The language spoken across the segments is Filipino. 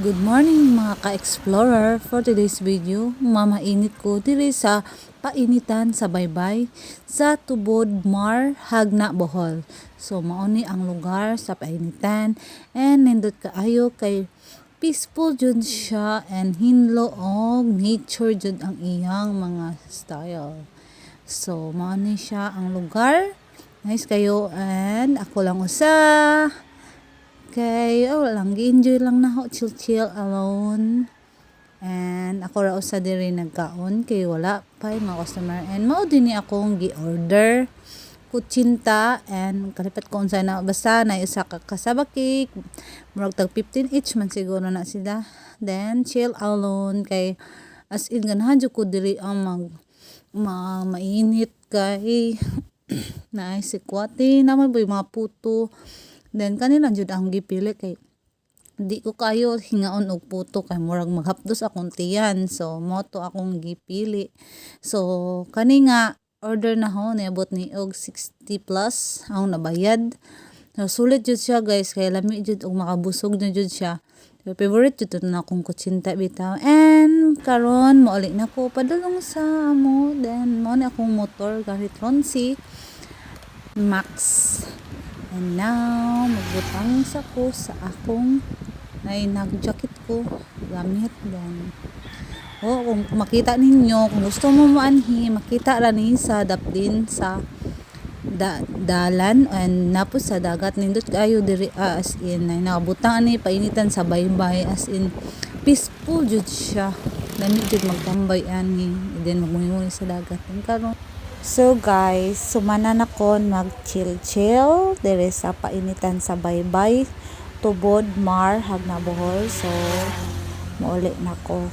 Good morning mga ka-explorer. For today's video, mamainit ko diri sa painitan sa baybay sa Tubod Mar, Hagna, Bohol. So mauni ang lugar sa painitan and nindot kaayo kay peaceful jud siya and hinlo og nature jud ang iyang mga style. So mauni siya ang lugar. Nice kayo and ako lang usa. Okay, lang gi-enjoy lang na ho, chill alone. And ako ra usa diri nagkaon kay wala pa mga customer and mao din ni akong gi-order kutsinta and kalipat ko unsa na basta na isa ka kasaba cake murag tag 15 each man siguro na sila. Then chill alone kay as in ganahan jud ko diri ang mainit kay na si kwate naman boy mga puto. Then kanila jud ang gipili kay di ko kayo hingaon og puto kay murag maghapdos akong tiyan. So mo to akong gipili. So kani nga order na ho niabot ni og 60 plus ang nabayad. So sulit jud siya guys kay lami jud og makabusog na jud siya. So, favorite jud na akong kutsinta bitaw. And karon mauli na ko padulong sa amo. Then mo ni akong motor gamit Ronsi Max. And now, magbutang sa ko sa akong nag-jacket ko gamit then. Kung makita ninyo, kung gusto mo maanhi, makita ra ni sa daplin sa dalan and napos sa dagat nindot kayo diri as in nakabutang ani painitan sa baybay as in peaceful jud siya. Dami jud magtambay ani then magmuni sa dagat karon. So guys, sumanan ako mag-chill dere sa painitan sa baybay, Tubod Mar, Hagna, Bohol. So mauli na ko.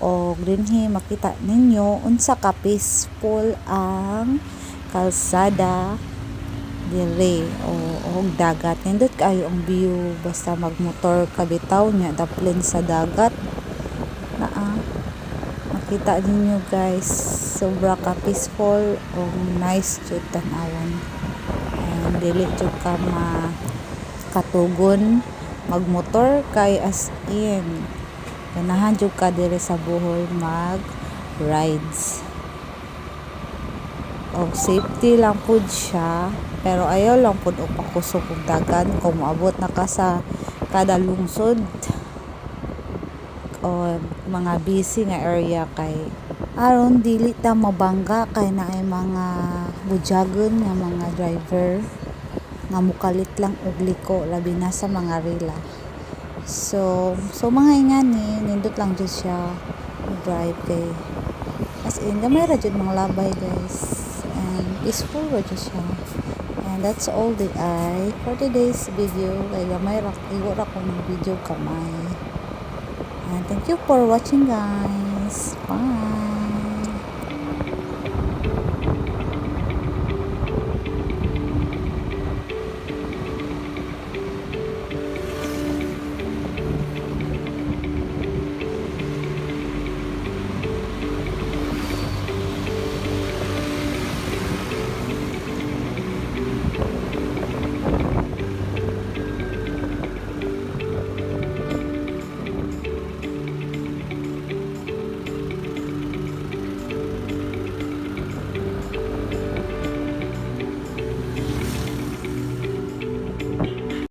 O dinhi makita ninyo unsa ka peaceful ang kalsada dire o dagat. Nindot kayo ang view basta magmotor ka bitaw nya daplin sa dagat. Makita ninyo guys, sobra ka peaceful o nice jud tan-awon. And dili jud ka katugon magmotor kay as in ganahan jud ka dire sa Bohol mag rides. Og safety lang pud siya pero ayaw lang pud og pakusog og dagan kung moabot na ka sa kada lungsod o mga busy nga area kay aron dili ta mabangga kay naay mga budyagon nga mga driver nga mukalit lang og liko labi na sa mga rila. So mga ingani nindot lang jud siya drive kay as in gamay ra jud mga labay guys and peaceful ra jud siya. And that's all the for today's video kay gamay ra igo ra kong video kamay. And thank you for watching guys. Bye.